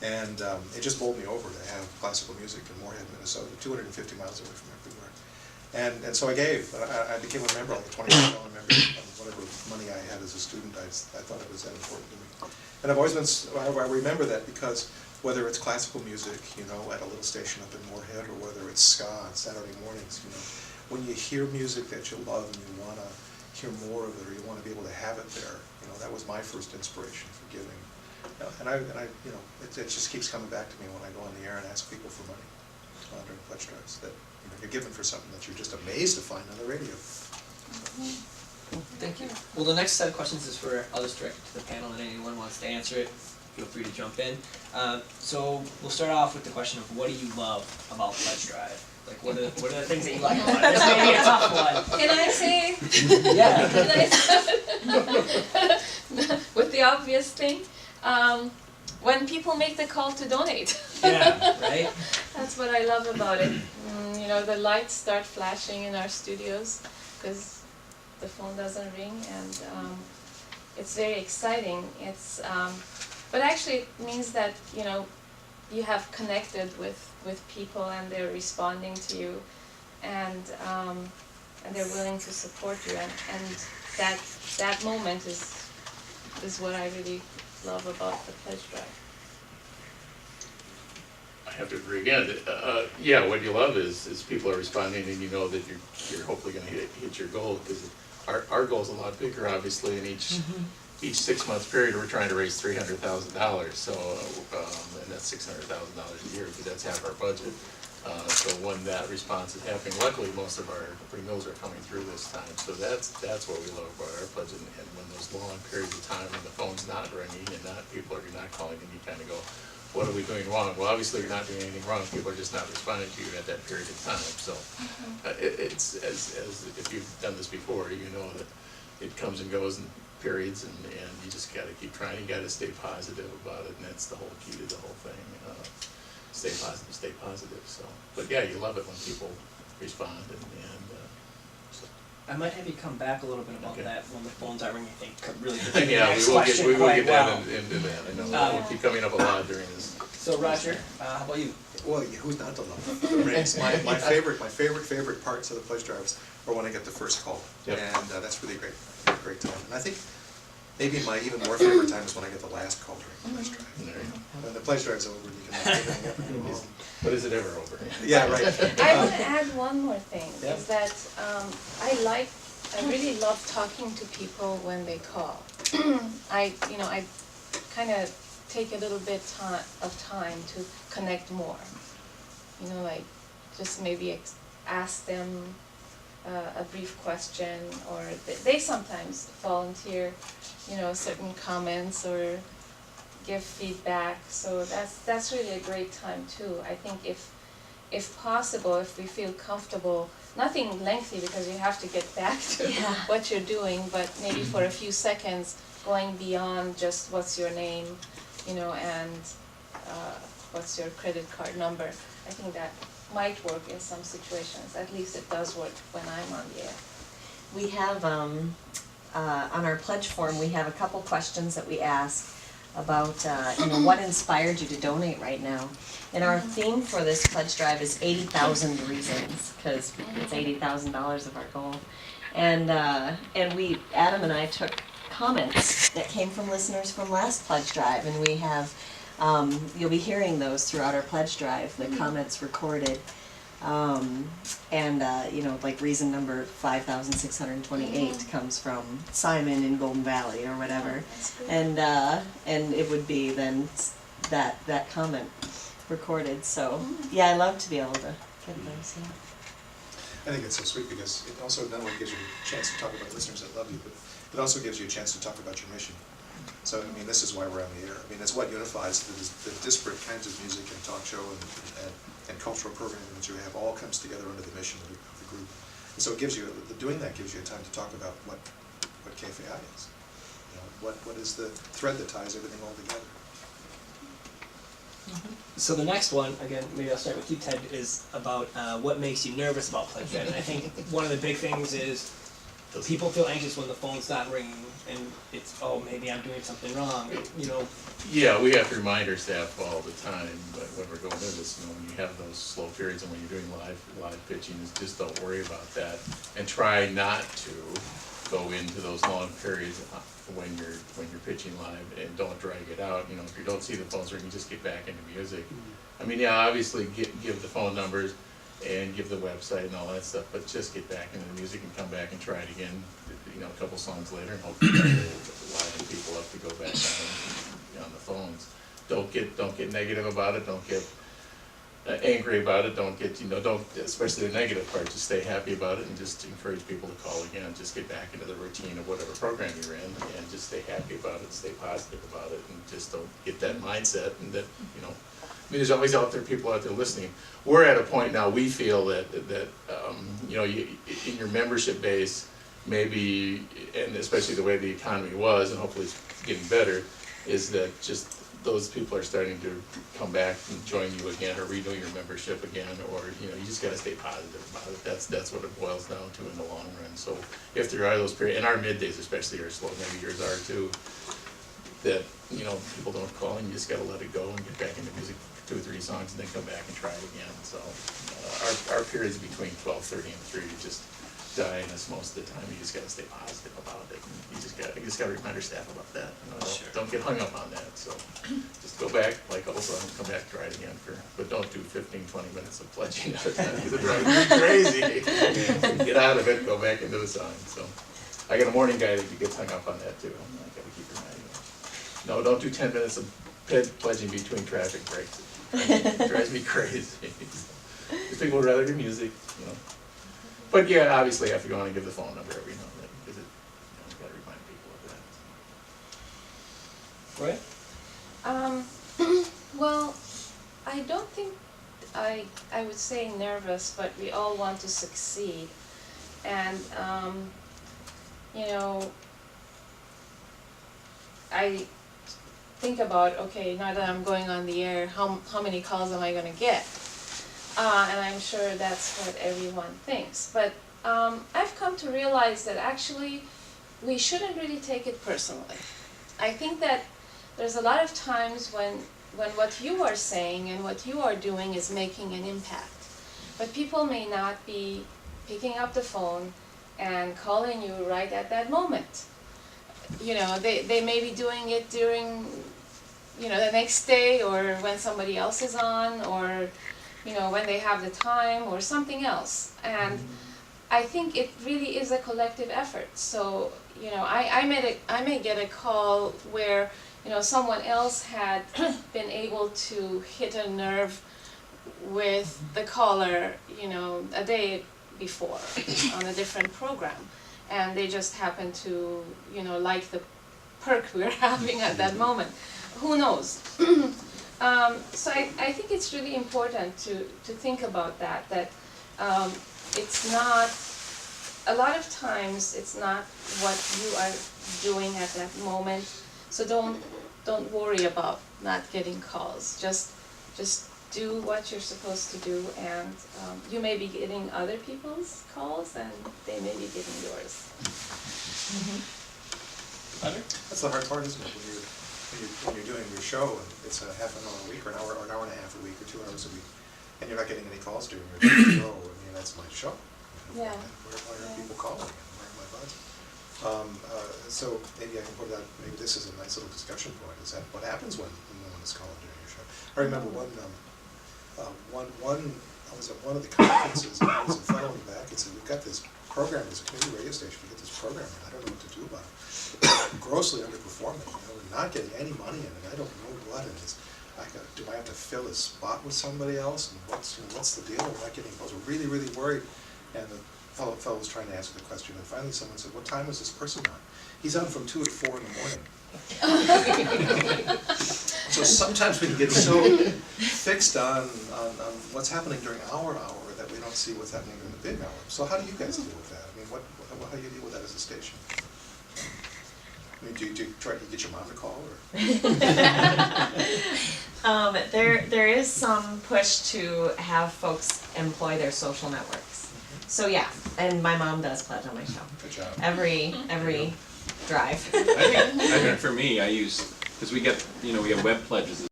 And it just bowled me over to have classical music in Moorhead, Minnesota, 250 miles away from everywhere. And so I gave. I became a member, like a $25 member, and whatever money I had as a student, I thought it was that important to me. And I've always been, I remember that because whether it's classical music, you know, at a little station up in Moorhead, or whether it's ska on Saturday mornings, you know, when you hear music that you love and you want to hear more of it, or you want to be able to have it there, you know, that was my first inspiration for giving. And I, you know, it just keeps coming back to me when I go on the air and ask people for money during pledge drives, that you know, you're giving for something that you're just amazed to find on the radio. Thank you. Well, the next set of questions is for others directed to the panel, and anyone wants to answer it, feel free to jump in. So we'll start off with the question of what do you love about pledge drive? Like, what are the things that you like about it? This may be a tough one. Can I say? Yeah. Can I with the obvious thing? When people make the call to donate. Yeah, right? That's what I love about it. You know, the lights start flashing in our studios because the phone doesn't ring, and it's very exciting. It's, but actually it means that, you know, you have connected with people and they're responding to you, and they're willing to support you, and that moment is what I really love about the pledge drive. I have to agree again. Yeah, what you love is people are responding, and you know that you're hopefully going to hit your goal, because our goal is a lot bigger, obviously. In each 6-month period, we're trying to raise $300,000. So, and that's $600,000 a year, because that's half our budget. So when that response is happening, luckily most of our renewals are coming through this time. So that's what we love about our budget. And when those long periods of time when the phone's not ringing and people are not calling, and you kind of go, what are we doing wrong? Well, obviously you're not doing anything wrong. People are just not responding to you at that period of time. So it's as if you've done this before, you know that it comes and goes in periods, and you just got to keep trying. You got to stay positive about it, and that's the whole key to the whole thing. Stay positive, stay positive. So, but yeah, you love it when people respond, and so. I might have you come back a little bit about that when the phones are ringing. I think really Yeah, next we will question get quite well. into that. I know we'll keep coming up a lot during this. So Roger, how about you? Well, who's not to love the rings? My favorite parts of the pledge drives are when I get the first call, Yep. and that's really great time. And I think maybe my even more favorite time is when I get the last call during the pledge drive. There you go. When the pledge drive's over, you can get everything up. But is it ever over? Yeah, right. I want to add one more thing, Yeah. is that I really love talking to people when they call. I kind of take a little bit of time to connect more. You know, like just maybe ask them a brief question, or they sometimes volunteer, you know, certain comments or give feedback. So that's really a great time too. I think if possible, if we feel comfortable, nothing lengthy because you have to get back to what you're doing, but maybe for a few seconds going beyond just what's your name, you know, and what's your credit card number. I think that might work in some situations. At least it does work when I'm on the air. We have, on our pledge form, we have a couple questions that we ask about, what inspired you to donate right now. And our theme for this pledge drive is 80,000 reasons, because it's $80,000 of our goal. And Adam and I took comments that came from listeners from last pledge drive, and we have, you'll be hearing those throughout our pledge drive, the comments recorded. Like reason number 5,628 comes from Simon in Golden Valley or whatever, and it would be then that comment recorded. So yeah, I love to be able to get those. Yeah. I think it's so sweet because it also not only gives you a chance to talk about listeners that love you, but it also gives you a chance to talk about your mission. So, I mean, this is why we're on the air. I mean, it's what unifies the disparate kinds of music and talk show and cultural programming that you have all comes together under the mission of the group. And so it gives you, doing that gives you a time to talk about what KFAI is. You know, what is the thread that ties everything all together. So the next one, again, maybe I'll start with you, Ted, is about what makes you nervous about pledge drive. And I think one of the big things is people feel anxious when the phone's not ringing and it's, oh, maybe I'm doing something wrong, you know. Yeah, we have to remind our staff all the time, but when we're going into this, when you have those slow periods and when you're doing live pitching, is just don't worry about that. And try not to go into those long periods when you're pitching live, and don't drag it out. You know, if you don't see the phones ringing, just get back into music. I mean, yeah, obviously give the phone numbers and give the website and all that stuff, but just get back into the music and come back and try it again, you know, a couple songs later, and hopefully you'll line people up to go back on the phones. Don't get negative about it, don't get angry about it, don't especially the negative part, just stay happy about it and just encourage people to call again, just get back into the routine of whatever program you're in, and just stay happy about it, stay positive about it, and just don't get that mindset, and that, you know, I mean, there's always people out there listening. We're at a point now, we feel that you know, in your membership base, maybe, and especially the way the economy was, and hopefully it's getting better, is that just those people are starting to come back and join you again, or renew your membership again, or, you know, you just gotta stay positive about it. That's what it boils down to in the long run. So if there are those periods, and our middays especially are slow, maybe yours are too, that, you know, people don't call, and you just gotta let it go and get back into music for 2 or 3 songs, and then come back and try it again. So our periods between 12:30 and 3 just die in us most of the time. You just gotta stay positive about it. You just gotta remind our staff about that. You know, Sure. Don't get hung up on that. So just go back, like all songs, come back, try it again but don't do 15, 20 minutes of pledging at a time, because it drives me crazy. Get out of it, go back into the song. So I got a morning guy that gets hung up on that too. I gotta keep reminding him. No, don't do 10 minutes of pledging between traffic breaks. It drives me crazy. Because people would rather do music, you know. But yeah, obviously you have to go on and give the phone number every now and then, because you gotta remind people of that. Right? Well, I don't think I would say nervous, but we all want to succeed. And, you know, I think about, okay, now that I'm going on the air, how many calls am I gonna get? And I'm sure that's what everyone thinks. But I've come to realize that actually we shouldn't really take it personally. I think that there's a lot of times when what you are saying and what you are doing is making an impact. But people may not be picking up the phone and calling you right at that moment. You know, they may be doing it during, you know, the next day, or when somebody else is on, or, you know, when they have the time, or something else. And I think it really is a collective effort. So, you know, I may get a call where, you know, someone else had been able to hit a nerve with the caller, you know, a day before on a different program. And they just happened to, you know, like the perk we were having at that moment. Who knows? So I think it's really important to think about that it's not, a lot of times it's not what you are doing at that moment, so don't worry about not getting calls. Just do what you're supposed to do, and you may be getting other people's calls and they may be getting yours. That's the hard part, isn't it? When you're doing your show, and it's a half an hour a week, or an hour and a half a week, or 2 hours a week, and you're not getting any calls during your show. I mean, that's my show. Yeah. Why are people calling? Where are my buds? So maybe I can put that, maybe this is a nice little discussion point, is that what happens when no one is calling during your show? I remember I was at one of the conferences, and I was following back and said, we've got this program, there's a community radio station, we get this program, and I don't know what to do about it. Grossly underperforming, you know, we're not getting any money in it, I don't know what, and do I have to fill a spot with somebody else, and what's the deal, we're not getting calls, we're really, really worried. And the fellow was trying to answer the question, and finally someone said, what time is this person on? He's on from 2 to 4 in the morning. So sometimes we can get so fixed on what's happening during our hour that we don't see what's happening during the big hour. So how do you guys deal with that? I mean, how do you deal with that as a station? I mean, do you try to get your mom to call, or? There is some push to have folks employ their social networks. So yeah, and my mom does pledge on my show. Good job. Every drive. I think for me, I use, because we get, we have web pledges